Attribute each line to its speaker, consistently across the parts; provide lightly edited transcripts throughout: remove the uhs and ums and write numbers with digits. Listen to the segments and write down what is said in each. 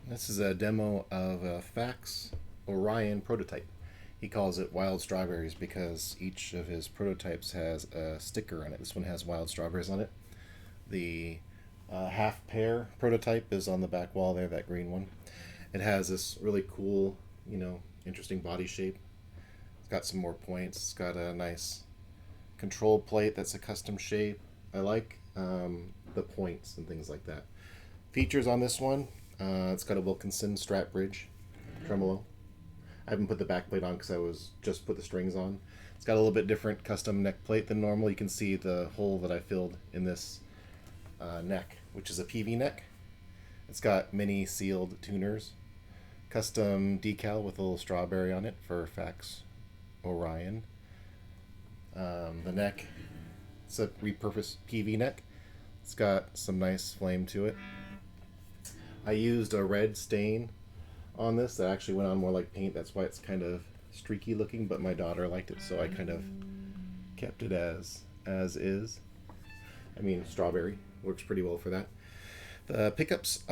Speaker 1: This is a demo of a FAX Orion prototype. He calls it Wild Strawberries because each of his prototypes has a sticker on it. This one has wild strawberries on it. The half pear prototype is on the back wall there, that green one. It has this really cool, interesting body shape. It's got some more points. It's got a nice control plate that's a custom shape. I like the points and things like that. Features on this one, it's got a Wilkinson Strat bridge, tremolo. I haven't put the back plate on because I was just put the strings on. It's got a little bit different custom neck plate than normal. You can see the hole that I filled in this neck, which is a PV neck. It's got mini sealed tuners, custom decal with a little strawberry on it for FAX Orion. The neck, it's a repurposed PV neck. It's got some nice flame to it. I used a red stain on this that actually went on more like paint. That's why it's kind of streaky looking, but my daughter liked it, so I kind of kept it as is. I mean, strawberry works pretty well for that. The pickups,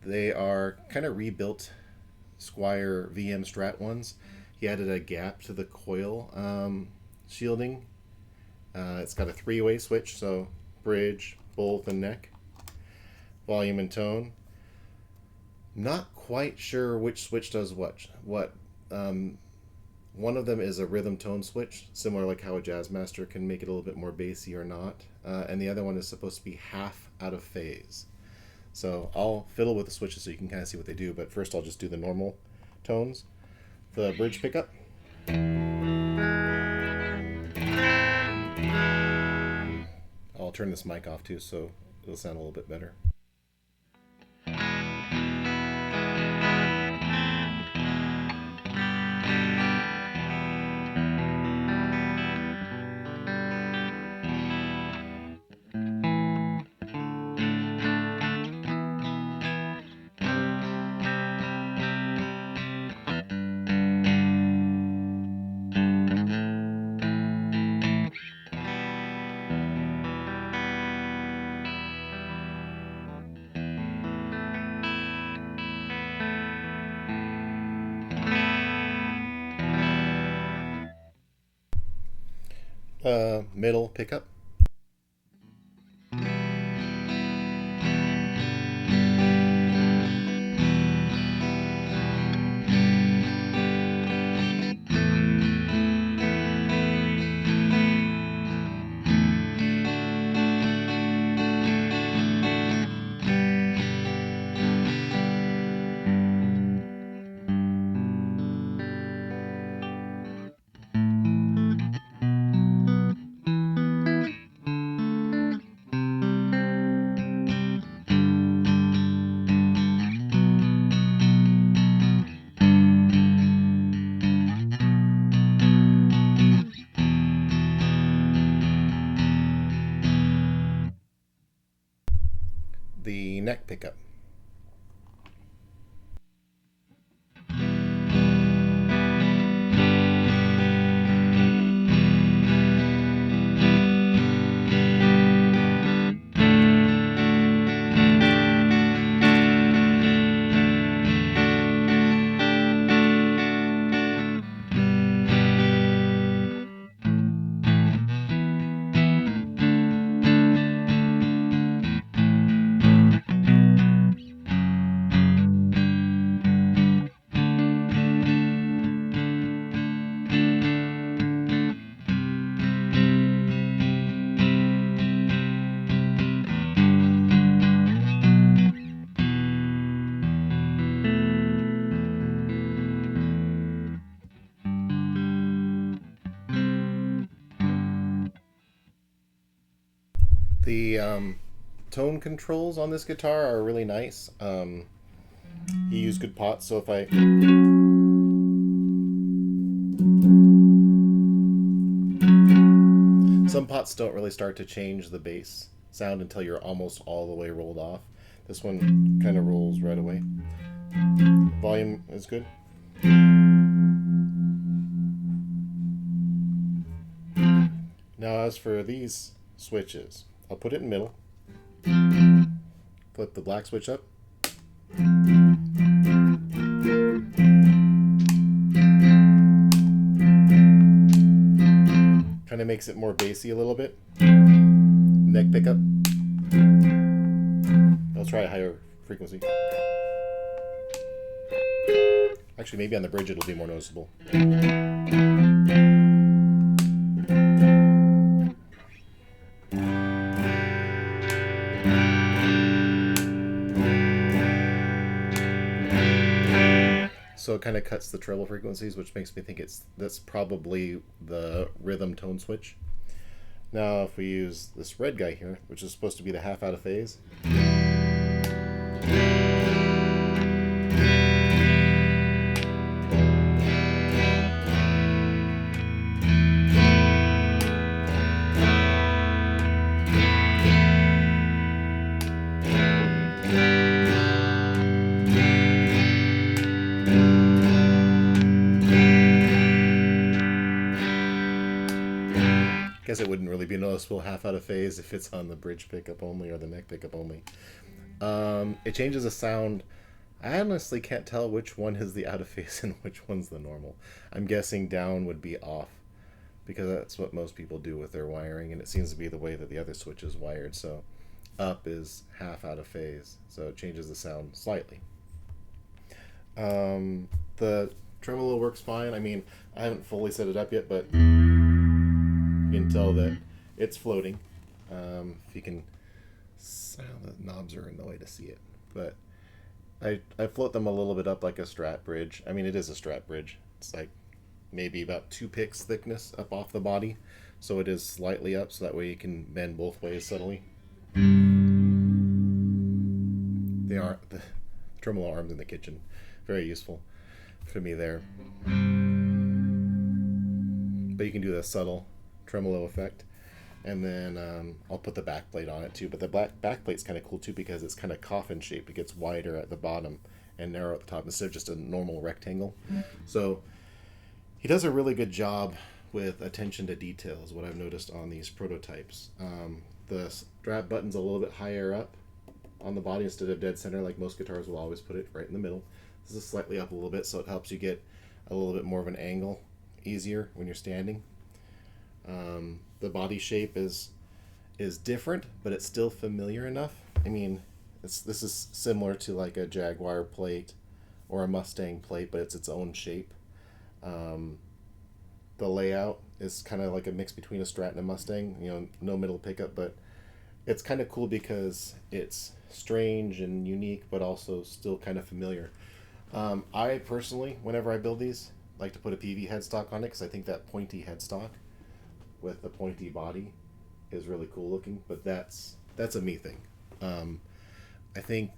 Speaker 1: they are kind of rebuilt Squier VM Strat ones. He added a gap to the coil shielding. It's got a three-way switch, so bridge, bolt, and neck. Volume and tone. Not quite sure which switch does what. One of them is a rhythm tone switch, similar like how a Jazzmaster can make it a little bit more bassy or not. And the other one is supposed to be half out of phase. So I'll fiddle with the switches so you can kind of see what they do, but first I'll just do the normal tones. The bridge pickup. I'll turn this mic off too so it'll sound a little bit better. Middle pickup. The neck pickup. The tone controls on this guitar are really nice. He used good pots, so if I some pots don't really start to change the bass sound until you're almost all the way rolled off. This one kind of rolls right away. Volume is good. Now as for these switches, I'll put it in middle, flip the black switch up, of makes it more bassy a little bit. Neck pickup. I'll try a higher frequency. Actually, maybe on the bridge it'll be more noticeable. So it kind of cuts the treble frequencies, which makes me think that's probably the rhythm tone switch. Now, if we use this red guy here, which is supposed to be the half out of phase. Guess it wouldn't really be noticeable half out of phase if it's on the bridge pickup only or the neck pickup only. It changes the sound. I honestly can't tell which one is the out of phase and which one's the normal. I'm guessing down would be off because that's what most people do with their wiring, and it seems to be the way that the other switch is wired. So up is half out of phase, so it changes the sound slightly. The tremolo works fine. I mean, I haven't fully set it up yet, but you can tell that it's floating. If you can, the knobs are in the way to see it, but I float them a little bit up like a Strat bridge. I mean, it is a Strat bridge. It's like maybe about 2 picks thickness up off the body, so it is slightly up, so that way you can bend both ways subtly. They are the tremolo arms in the kitchen, very useful for me there. But you can do the subtle tremolo effect, and then I'll put the back plate on it too. But the back plate's kind of cool too because it's kind of coffin shaped. It gets wider at the bottom and narrow at the top instead of just a normal rectangle. So he does a really good job with attention to detail is what I've noticed on these prototypes. The strap button's a little bit higher up on the body instead of dead center like most guitars will always put it right in the middle. This is slightly up a little bit, so it helps you get a little bit more of an angle easier when you're standing. The body shape is different, but it's still familiar enough. I mean, this is similar to like a Jaguar plate or a Mustang plate, but it's its own shape. The layout is kind of like a mix between a Strat and a Mustang. You know, no middle pickup, but it's kind of cool because it's strange and unique, but also still kind of familiar. I personally, whenever I build these, like to put a PV headstock on it because I think that pointy headstock with the pointy body is really cool looking, but that's a me thing. I think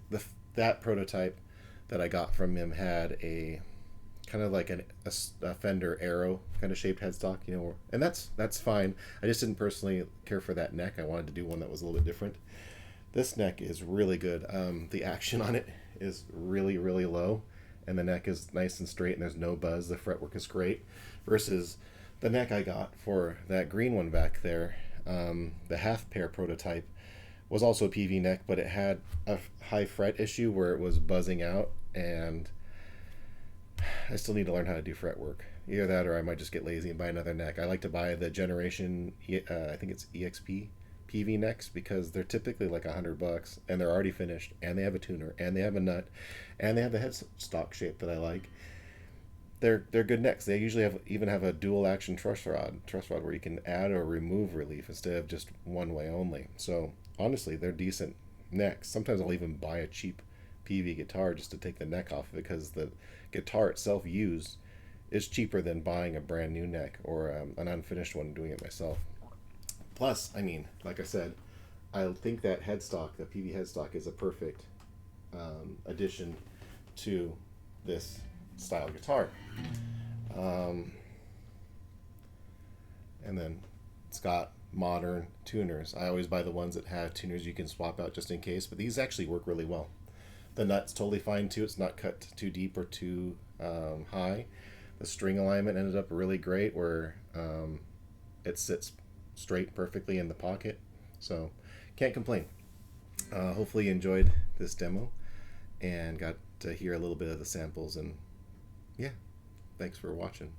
Speaker 1: that prototype that I got from him had a kind of like a Fender Arrow kind of shaped headstock, you know, and that's fine. I just didn't personally care for that neck. I wanted to do one that was a little bit different. This neck is really good. The action on it is really, really low, and the neck is nice and straight, and there's no buzz. The fretwork is great, versus the neck I got for that green one back there, the half pair prototype, was also a PV neck, but it had a high fret issue where it was buzzing out, and I still need to learn how to do fretwork. Either that or I might just get lazy and buy another neck. I like to buy the Generation, I think it's EXP PV necks because they're typically like $100 and they're already finished, and they have a tuner, and they have a nut, and they have the headstock shape that I like. They're good necks. They usually even have a dual action truss rod where you can add or remove relief instead of just one way only. So honestly, they're decent necks. Sometimes I'll even buy a cheap PV guitar just to take the neck off because the guitar itself used is cheaper than buying a brand new neck or an unfinished one and doing it myself. Plus, I mean, like I said, I think that headstock, the PV headstock, is a perfect addition to this style guitar. And then it's got modern tuners. I always buy the ones that have tuners you can swap out just in case, but these actually work really well. The nut's totally fine too. It's not cut too deep or too high. The string alignment ended up really great where it sits straight perfectly in the pocket. So can't complain. Hopefully you enjoyed this demo and got to hear a little bit of the samples, and yeah, thanks for watching.